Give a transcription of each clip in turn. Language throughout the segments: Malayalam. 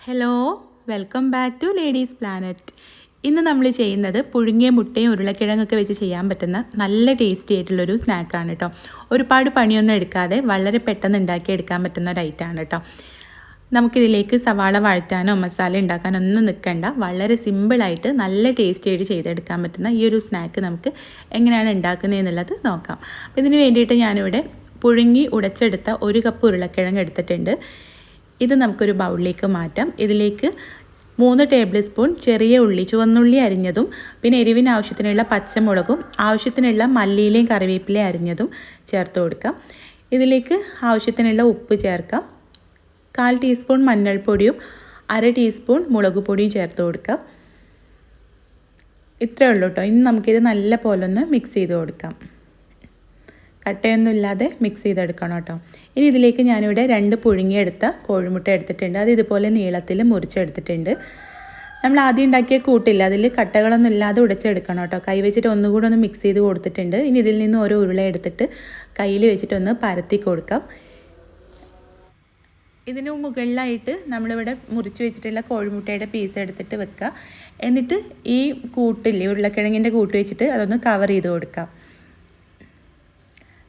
Hello, welcome back to ladies planet. ഇന്ന് നമ്മൾ ചെയ്യുന്നത് പുഴുങ്ങിയ മുട്ടയും ഉരുളക്കിഴങ്ങൊക്കെ വെച്ച് ചെയ്യാൻ പറ്റുന്ന നല്ല ടേസ്റ്റി ആയിട്ടുള്ളൊരു സ്നാക്കാണ് കേട്ടോ. ഒരുപാട് പണിയൊന്നും എടുക്കാതെ വളരെ പെട്ടെന്ന് ഉണ്ടാക്കിയെടുക്കാൻ പറ്റുന്ന ഒരു ഐറ്റമാണ് കേട്ടോ. നമുക്കിതിലേക്ക് സവാള വഴറ്റാനോ മസാല ഉണ്ടാക്കാനോ ഒന്നും നിൽക്കണ്ട. വളരെ സിമ്പിളായിട്ട് നല്ല ടേസ്റ്റി ആയിട്ട് ചെയ്തെടുക്കാൻ പറ്റുന്ന ഈ ഒരു സ്നാക്ക് നമുക്ക് എങ്ങനെയാണ് ഉണ്ടാക്കുന്നതെന്നുള്ളത് നോക്കാം. അപ്പോൾ ഇതിന് വേണ്ടിയിട്ട് ഞാനിവിടെ പുഴുങ്ങി ഉടച്ചെടുത്ത 1 കപ്പ് ഉരുളക്കിഴങ്ങ് എടുത്തിട്ടുണ്ട്. ഇത് നമുക്കൊരു ബൗളിലേക്ക് മാറ്റാം. ഇതിലേക്ക് 3 ടേബിൾ സ്പൂൺ ചെറിയ ഉള്ളി, ചുവന്നുള്ളി അരിഞ്ഞതും, പിന്നെ എരിവിന് ആവശ്യത്തിനുള്ള പച്ചമുളകും, ആവശ്യത്തിനുള്ള മല്ലിയിലയും കറിവേപ്പിലയും അരിഞ്ഞതും ചേർത്ത് കൊടുക്കാം. ഇതിലേക്ക് ആവശ്യത്തിനുള്ള ഉപ്പ് ചേർക്കാം. 1/4 ടീസ്പൂൺ മഞ്ഞൾപ്പൊടിയും 1/2 ടീസ്പൂൺ മുളക് പൊടിയും ചേർത്ത് കൊടുക്കാം. ഇത്രയേ ഉള്ളൂ കേട്ടോ. ഇനി നമുക്കിത് നല്ല പോലെ ഒന്ന് മിക്സ് ചെയ്ത് കൊടുക്കാം. കട്ടയൊന്നും ഇല്ലാതെ മിക്സ് ചെയ്തെടുക്കണം കേട്ടോ. ഇനി ഇതിലേക്ക് ഞാനിവിടെ 2 പുഴുങ്ങിയെടുത്ത കോഴിമുട്ട എടുത്തിട്ടുണ്ട്. അത് ഇതുപോലെ നീളത്തിൽ മുറിച്ചെടുത്തിട്ടുണ്ട്. നമ്മൾ ആദ്യം ഉണ്ടാക്കിയ കൂട്ടില്ല, അതിൽ കട്ടകളൊന്നും ഇല്ലാതെ ഉടച്ചെടുക്കണം കേട്ടോ. കൈ വെച്ചിട്ട് ഒന്നുകൂടെ ഒന്ന് മിക്സ് ചെയ്ത് കൊടുത്തിട്ടുണ്ട്. ഇനി ഇതിൽ നിന്ന് ഓരോ ഉരുള എടുത്തിട്ട് കയ്യിൽ വെച്ചിട്ടൊന്ന് പരത്തി കൊടുക്കാം. ഇതിന് മുകളിലായിട്ട് നമ്മളിവിടെ മുറിച്ച് വെച്ചിട്ടുള്ള കോഴിമുട്ടയുടെ പീസ് എടുത്തിട്ട് വെക്കുക. എന്നിട്ട് ഈ കൂട്ടില്ലേ, ഉരുളക്കിഴങ്ങിൻ്റെ കൂട്ട് വെച്ചിട്ട് അതൊന്ന് കവർ ചെയ്ത് കൊടുക്കാം.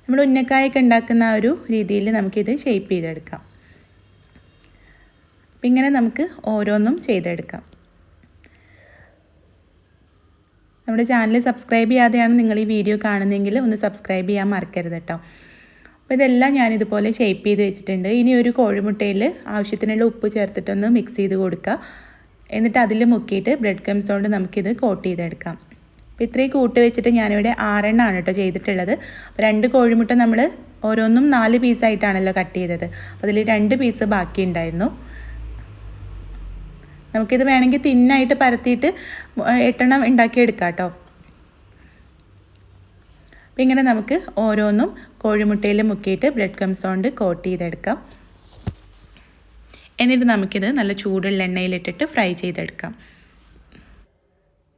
നമ്മൾ ഉന്നക്കായൊക്കെ ഉണ്ടാക്കുന്ന ആ ഒരു രീതിയിൽ നമുക്കിത് ഷേപ്പ് ചെയ്തെടുക്കാം. അപ്പം ഇങ്ങനെ നമുക്ക് ഓരോന്നും ചെയ്തെടുക്കാം. നമ്മുടെ ചാനൽ സബ്സ്ക്രൈബ് ചെയ്യാതെയാണ് നിങ്ങൾ ഈ വീഡിയോ കാണുന്നതെങ്കിൽ ഒന്ന് സബ്സ്ക്രൈബ് ചെയ്യാൻ മറക്കരുത് കേട്ടോ. അപ്പോൾ ഇതെല്ലാം ഞാനിതുപോലെ ഷേപ്പ് ചെയ്ത് വെച്ചിട്ടുണ്ട്. ഇനി ഒരു കോഴിമുട്ടയിൽ ആവശ്യത്തിനുള്ള ഉപ്പ് ചേർത്തിട്ടൊന്ന് മിക്സ് ചെയ്ത് കൊടുക്കുക. എന്നിട്ട് അതിൽ മുക്കിയിട്ട് ബ്രെഡ് ക്രംസ് കൊണ്ട് നമുക്കിത് കോട്ട് ചെയ്തെടുക്കാം. അപ്പോൾ ഇത്രയും കൂട്ട് വെച്ചിട്ട് ഞാനിവിടെ 6 എണ്ണമാണ് കേട്ടോ ചെയ്തിട്ടുള്ളത്. അപ്പോൾ 2 കോഴിമുട്ട നമ്മൾ ഓരോന്നും 4 പീസായിട്ടാണല്ലോ കട്ട് ചെയ്തത്. അപ്പോൾ അതിൽ 2 പീസ് ബാക്കി ഉണ്ടായിരുന്നു. നമുക്കിത് വേണമെങ്കിൽ തിന്നായിട്ട് പരത്തിയിട്ട് 8 എണ്ണം ഉണ്ടാക്കിയെടുക്കാം കേട്ടോ. അപ്പോൾ ഇങ്ങനെ നമുക്ക് ഓരോന്നും കോഴിമുട്ടയിൽ മുക്കിയിട്ട് ബ്രെഡ് ക്രംസ് കൊണ്ട് കോട്ട് ചെയ്തെടുക്കാം. എന്നിട്ട് നമുക്കിത് നല്ല ചൂടുള്ള എണ്ണയിലിട്ടിട്ട് ഫ്രൈ ചെയ്തെടുക്കാം.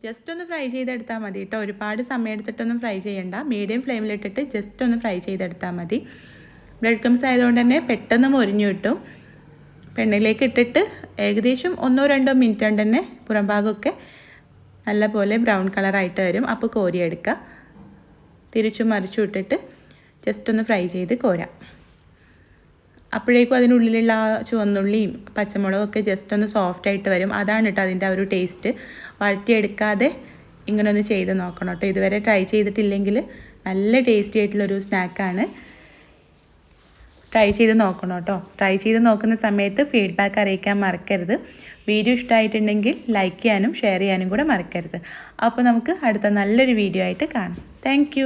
ജസ്റ്റ് ഒന്ന് ഫ്രൈ ചെയ്തെടുത്താൽ മതി കേട്ടോ. ഒരുപാട് സമയം എടുത്തിട്ടൊന്നും ഫ്രൈ ചെയ്യണ്ട. മീഡിയം ഫ്ലെയിമിലിട്ടിട്ട് ജസ്റ്റ് ഒന്ന് ഫ്രൈ ചെയ്തെടുത്താൽ മതി. ബ്രെഡ് ക്രംസ് ആയതുകൊണ്ട് തന്നെ പെട്ടെന്ന് മൊരിഞ്ഞു കിട്ടും. എണ്ണയിലേക്ക് ഇട്ടിട്ട് ഏകദേശം 1-2 മിനിറ്റ് കൊണ്ട് തന്നെ പുറം ഭാഗമൊക്കെ നല്ലപോലെ ബ്രൗൺ കളറായിട്ട് വരും. അപ്പോൾ കോരിയെടുക്കുക. തിരിച്ചും മറിച്ചും ഇട്ടിട്ട് ജസ്റ്റ് ഒന്ന് ഫ്രൈ ചെയ്ത് കോരാം. അപ്പോഴേക്കും അതിനുള്ളിലുള്ള ചുവന്നുള്ളിയും പച്ചമുളകും ഒക്കെ ജസ്റ്റ് ഒന്ന് സോഫ്റ്റായിട്ട് വരും. അതാണ് കേട്ടോ അതിൻ്റെ ആ ഒരു ടേസ്റ്റ്. വഴറ്റിയെടുക്കാതെ ഇങ്ങനെ ഒന്ന് ചെയ്ത് നോക്കണം കേട്ടോ. ഇതുവരെ ട്രൈ ചെയ്തിട്ടില്ലെങ്കിൽ നല്ല ടേസ്റ്റി ആയിട്ടുള്ളൊരു സ്നാക്കാണ്. ട്രൈ ചെയ്ത് നോക്കണം കേട്ടോ. ട്രൈ ചെയ്ത് നോക്കുന്ന സമയത്ത് ഫീഡ്ബാക്ക് അറിയിക്കാൻ മറക്കരുത്. വീഡിയോ ഇഷ്ടമായിട്ടുണ്ടെങ്കിൽ ലൈക്ക് ചെയ്യാനും ഷെയർ ചെയ്യാനും കൂടെ മറക്കരുത്. അപ്പോൾ നമുക്ക് അടുത്ത നല്ലൊരു വീഡിയോ ആയിട്ട് കാണാം. താങ്ക്